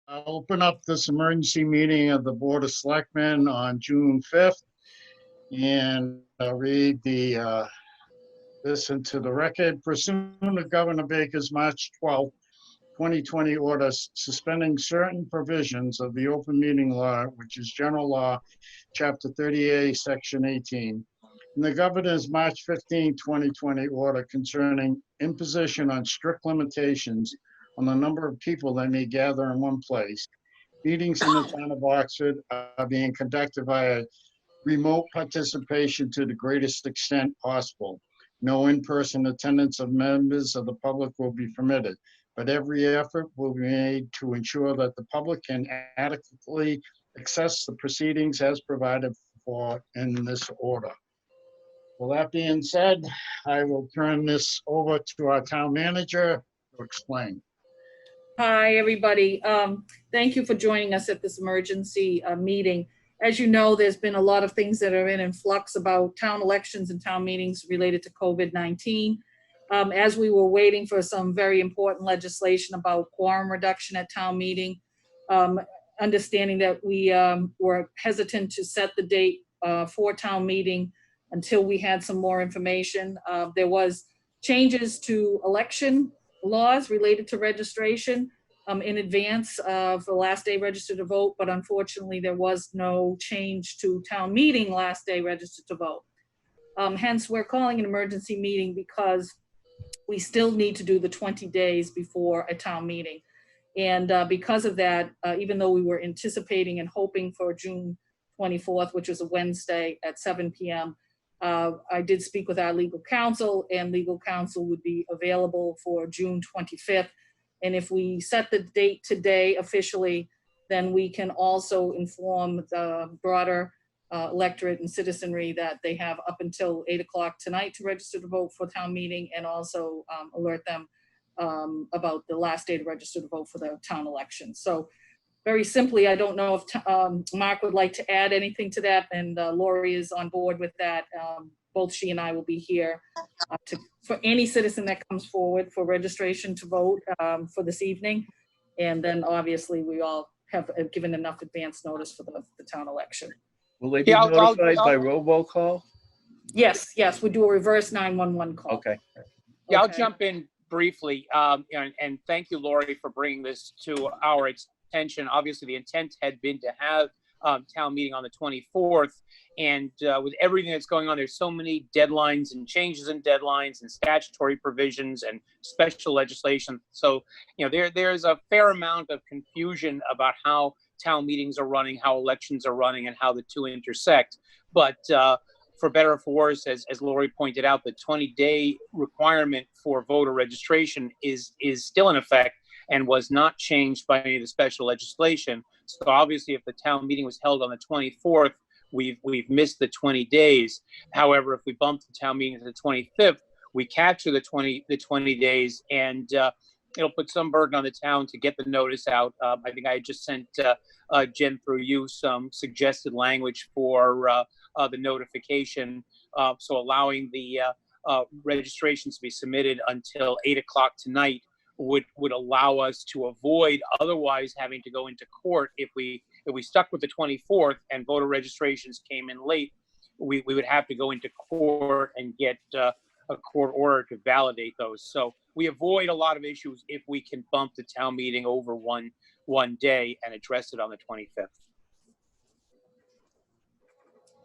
I'll open up this emergency meeting of the Board of Selectmen on June 5th. And I'll read this into the record. Pursuant to Governor Baker's March 12th, 2020 order suspending certain provisions of the open meeting law, which is general law, chapter 38, section 18. And the governor's March 15, 2020 order concerning imposition on strict limitations on the number of people that may gather in one place. Meetings in the town of Oxford are being conducted via remote participation to the greatest extent possible. No in-person attendance of members of the public will be permitted, but every effort will be made to ensure that the public can adequately access the proceedings as provided for in this order. Well, that being said, I will turn this over to our town manager to explain. Hi, everybody. Thank you for joining us at this emergency meeting. As you know, there's been a lot of things that are in flux about town elections and town meetings related to COVID-19. As we were waiting for some very important legislation about quorum reduction at town meeting, understanding that we were hesitant to set the date for town meeting until we had some more information. There was changes to election laws related to registration in advance of the last day registered to vote, but unfortunately there was no change to town meeting last day registered to vote. Hence, we're calling an emergency meeting because we still need to do the 20 days before a town meeting. And because of that, even though we were anticipating and hoping for June 24th, which is a Wednesday at 7 p.m., I did speak with our legal counsel, and legal counsel would be available for June 25th. And if we set the date today officially, then we can also inform the broader electorate and citizenry that they have up until 8 o'clock tonight to register to vote for town meeting, and also alert them about the last day to register to vote for the town election. So very simply, I don't know if Mark would like to add anything to that, and Lori is on board with that. Both she and I will be here for any citizen that comes forward for registration to vote for this evening. And then obviously we all have given enough advance notice for the town election. Will they be notified by robocall? Yes, we do a reverse 911 call. Okay. Yeah, I'll jump in briefly. And thank you, Lori, for bringing this to our attention. Obviously, the intent had been to have town meeting on the 24th. And with everything that's going on, there's so many deadlines and changes in deadlines and statutory provisions and special legislation. So, there's a fair amount of confusion about how town meetings are running, how elections are running, and how the two intersect. But for better or for worse, as Lori pointed out, the 20-day requirement for voter registration is still in effect and was not changed by any of the special legislation. So obviously, if the town meeting was held on the 24th, we've missed the 20 days. However, if we bump the town meeting to the 25th, we capture the 20 days, and it'll put some burden on the town to get the notice out. I think I just sent Jen through you some suggested language for the notification. So allowing the registrations to be submitted until 8 o'clock tonight would allow us to avoid otherwise having to go into court. If we stuck with the 24th and voter registrations came in late, we would have to go into court and get a court order to validate those. So we avoid a lot of issues if we can bump the town meeting over one day and address it on the 25th.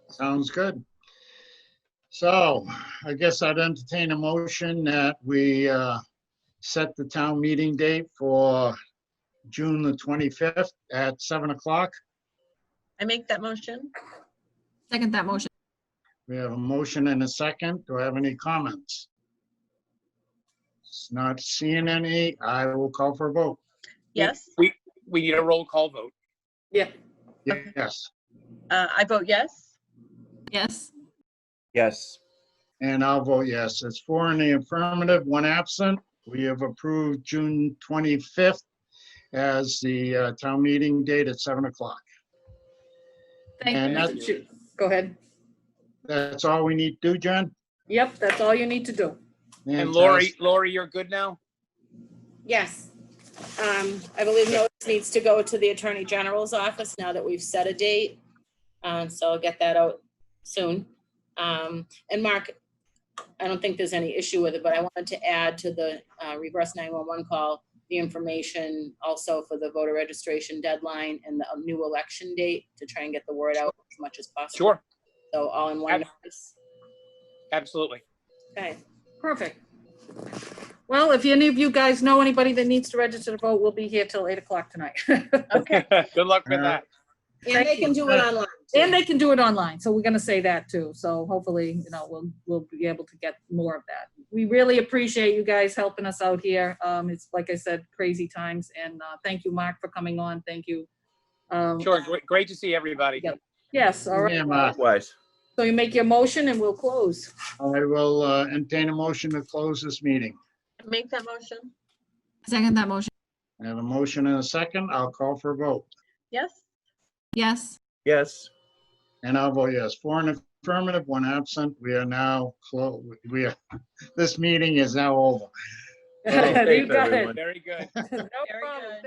Sounds good. So I guess I'd entertain a motion that we set the town meeting date for June the 25th at 7 o'clock. I make that motion. Second that motion. We have a motion and a second. Do I have any comments? Not seeing any, I will call for a vote. Yes. We need a roll call vote. Yeah. Yes. I vote yes. Yes. Yes. And I'll vote yes. It's 4 in the affirmative, 1 absent. We have approved June 25th as the town meeting date at 7 o'clock. Thank you. Go ahead. That's all we need to do, Jen? Yep, that's all you need to do. And Lori, you're good now? Yes. I believe notice needs to go to the Attorney General's office now that we've set a date. So I'll get that out soon. And Mark, I don't think there's any issue with it, but I wanted to add to the reverse 911 call, the information also for the voter registration deadline and the new election date to try and get the word out as much as possible. Sure, So all in one notice. absolutely. Okay. Perfect. Well, if any of you guys know anybody that needs to register to vote, we'll be here till 8 o'clock tonight. Okay. Good luck with that. And they can do it online. too. And they can do it online, so we're gonna say that too. So hopefully, we'll be able to get more of that. We really appreciate you guys helping us out here. It's like I said, crazy times, and thank you, Mark, for coming on. Thank you. Sure, great to see everybody. Yeah. Yes, all right. Yeah, Mark. Likewise. So you make your motion and we'll close. I will entertain a motion to close this meeting. Make that motion. Second that motion. I have a motion and a second. I'll call for a vote. Yes? Yes. Yes. And I'll vote yes. 4 in affirmative, 1 absent. We are now closed. This meeting is now over. You safe, got it. everyone. Very good. No Very problem. good.